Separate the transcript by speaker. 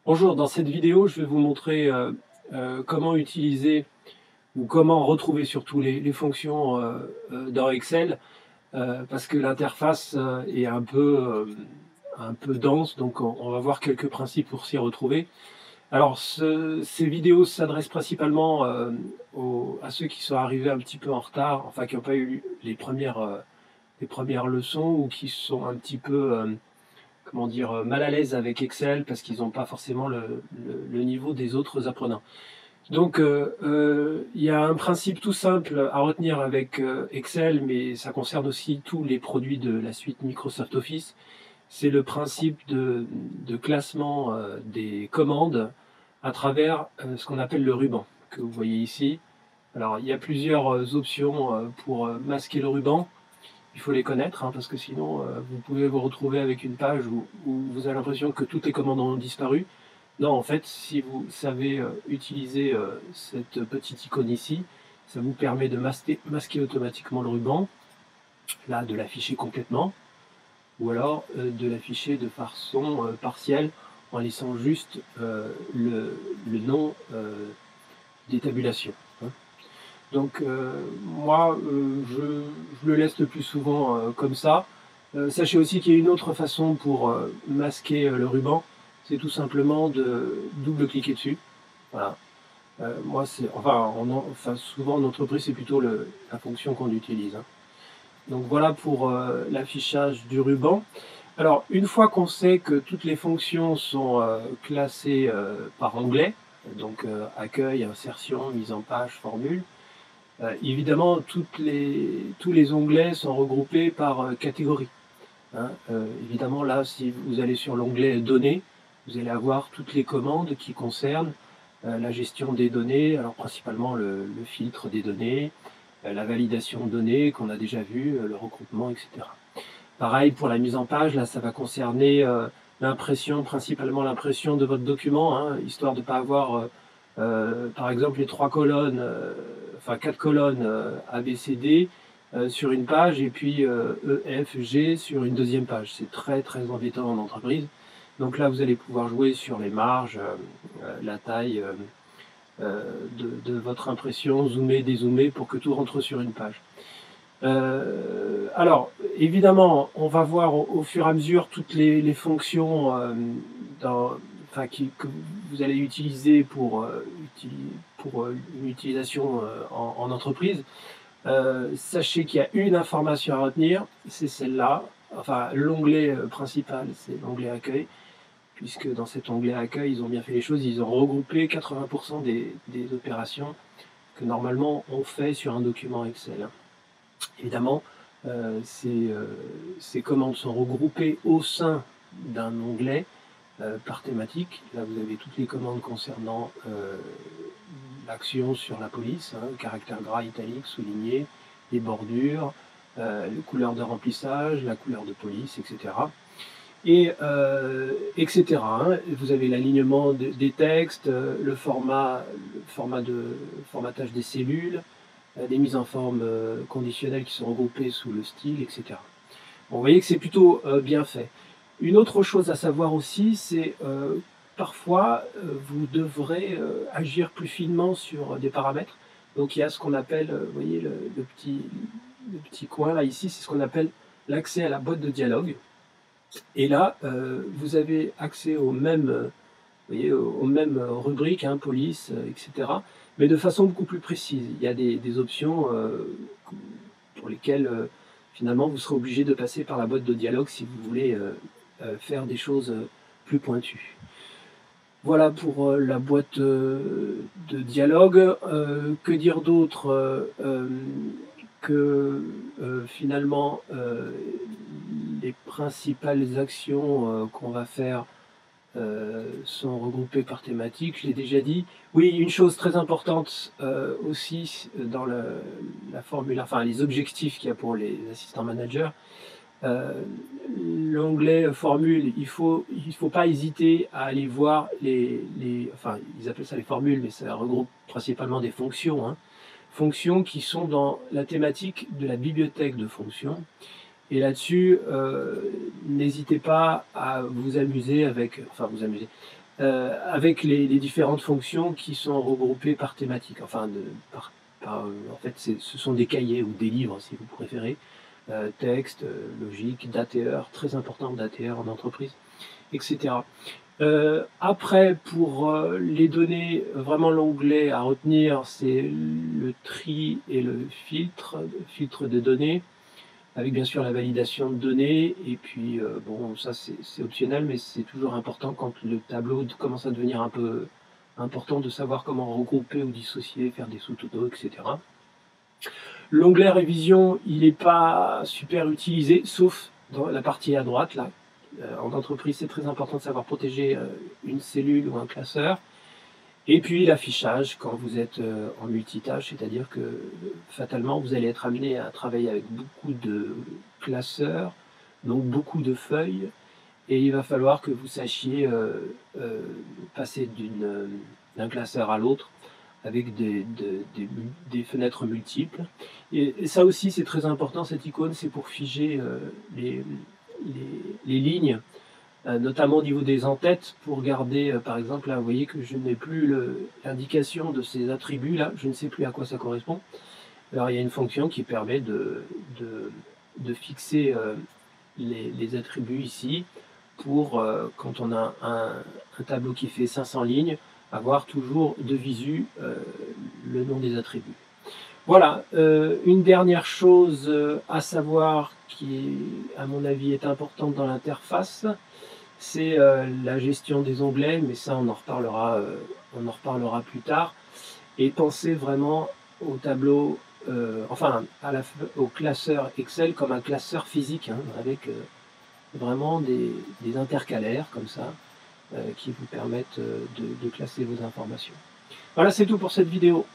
Speaker 1: Bonjour, dans cette vidéo, je vais vous montrer comment utiliser ou comment retrouver surtout les fonctions dans Excel parce que l'interface est un peu dense, donc on va voir quelques principes pour s'y retrouver. Alors, ces vidéos s'adressent principalement à ceux qui sont arrivés un petit peu en retard, enfin qui n'ont pas eu les premières leçons ou qui sont un petit peu comment dire, mal à l'aise avec Excel parce qu'ils n'ont pas forcément le niveau des autres apprenants. Donc il y a un principe tout simple à retenir avec Excel, mais ça concerne aussi tous les produits de la suite Microsoft Office. C'est le principe de classement des commandes à travers ce qu'on appelle le ruban, que vous voyez ici. Alors il y a plusieurs options pour masquer le ruban. Il faut les connaître, parce que sinon vous pouvez vous retrouver avec une page où vous avez l'impression que toutes les commandes ont disparu. Non, en fait, si vous savez utiliser cette petite icône ici, ça vous permet de masquer automatiquement le ruban, là de l'afficher complètement, ou alors de l'afficher de façon partielle en laissant juste le nom des tabulations. Donc moi, je le laisse le plus souvent comme ça. Sachez aussi qu'il y a une autre façon pour masquer le ruban, c'est tout simplement de double-cliquer dessus. Voilà. Moi, souvent en entreprise, c'est plutôt la fonction qu'on utilise. Donc voilà pour l'affichage du ruban. Alors, une fois qu'on sait que toutes les fonctions sont classées par onglet, donc accueil, insertion, mise en page, formule, évidemment, tous les onglets sont regroupés par catégorie. Évidemment, là, si vous allez sur l'onglet Données, vous allez avoir toutes les commandes qui concernent la gestion des données, alors principalement le filtre des données, la validation de données qu'on a déjà vu, le regroupement, etc. Pareil pour la mise en page, là, ça va concerner l'impression, principalement l'impression de votre document, histoire de ne pas avoir, par exemple, les 3 colonnes, enfin 4 colonnes A, B, C, D sur une page et puis E, F, G sur une deuxième page. C'est très très embêtant en entreprise. Donc là, vous allez pouvoir jouer sur les marges, la taille de votre impression, zoomer, dézoomer pour que tout rentre sur une page. Alors, évidemment, on va voir au fur et à mesure toutes les fonctions que vous allez utiliser pour une utilisation en entreprise. Sachez qu'il y a une information à retenir, c'est celle-là. Enfin, l'onglet principal, c'est l'onglet accueil, puisque dans cet onglet accueil, ils ont bien fait les choses, ils ont regroupé 80% des opérations que normalement on fait sur un document Excel. Évidemment, ces commandes sont regroupées au sein d'un onglet par thématique. Là, vous avez toutes les commandes concernant l'action sur la police, caractère gras, italique, souligné, les bordures, les couleurs de remplissage, la couleur de police, etc. Et etc. Vous avez l'alignement des textes, le formatage des cellules, des mises en forme conditionnelles qui sont regroupées sous le style, etc. Bon, vous voyez que c'est plutôt bien fait. Une autre chose à savoir aussi, c'est parfois vous devrez agir plus finement sur des paramètres. Donc il y a ce qu'on appelle, vous voyez le petit coin là ici, c'est ce qu'on appelle l'accès à la boîte de dialogue. Et là, vous avez accès aux mêmes, rubriques, police, etc. Mais de façon beaucoup plus précise. Il y a des options pour lesquelles finalement vous serez obligé de passer par la boîte de dialogue si vous voulez faire des choses plus pointues. Voilà pour la boîte de dialogue. Que dire d'autre que finalement les principales actions qu'on va faire sont regroupées par thématique, je l'ai déjà dit. Oui, une chose très importante aussi dans la formule, enfin les objectifs qu'il y a pour les assistants managers, l'onglet formule, il faut pas hésiter à aller voir enfin ils appellent ça les formules, mais ça regroupe principalement des fonctions, fonctions qui sont dans la thématique de la bibliothèque de fonctions. Et là-dessus, n'hésitez pas à vous amuser avec les différentes fonctions qui sont regroupées par thématique. Enfin, en fait, ce sont des cahiers ou des livres, si vous préférez. Texte, logique, date et heure, très important, date et heure en entreprise, etc. Après, pour les données, vraiment l'onglet à retenir, c'est le tri et le filtre de données, avec bien sûr la validation de données, et puis bon, ça c'est optionnel, mais c'est toujours important quand le tableau commence à devenir un peu important de savoir comment regrouper ou dissocier, faire des sous-totaux, etc. L'onglet révision, il n'est pas super utilisé, sauf dans la partie à droite, là. En entreprise, c'est très important de savoir protéger une cellule ou un classeur. Et puis l'affichage, quand vous êtes en multitâche, c'est-à-dire que fatalement, vous allez être amené à travailler avec beaucoup de classeurs, donc beaucoup de feuilles, et il va falloir que vous sachiez passer d'un classeur à l'autre avec des fenêtres multiples. Et ça aussi, c'est très important, cette icône, c'est pour figer les lignes, notamment au niveau des en-têtes, pour garder, par exemple, là, vous voyez que je n'ai plus l'indication de ces attributs, là, je ne sais plus à quoi ça correspond. Alors, il y a une fonction qui permet de fixer les attributs ici, pour, quand on a un tableau qui fait 500 lignes, avoir toujours de visu le nom des attributs. Voilà, une dernière chose à savoir qui, à mon avis, est importante dans l'interface, c'est la gestion des onglets, mais ça on en reparlera plus tard. Et pensez vraiment au tableau, au classeur Excel comme un classeur physique, hein, avec vraiment des intercalaires comme ça, qui vous permettent de classer vos informations. Voilà, c'est tout pour cette vidéo.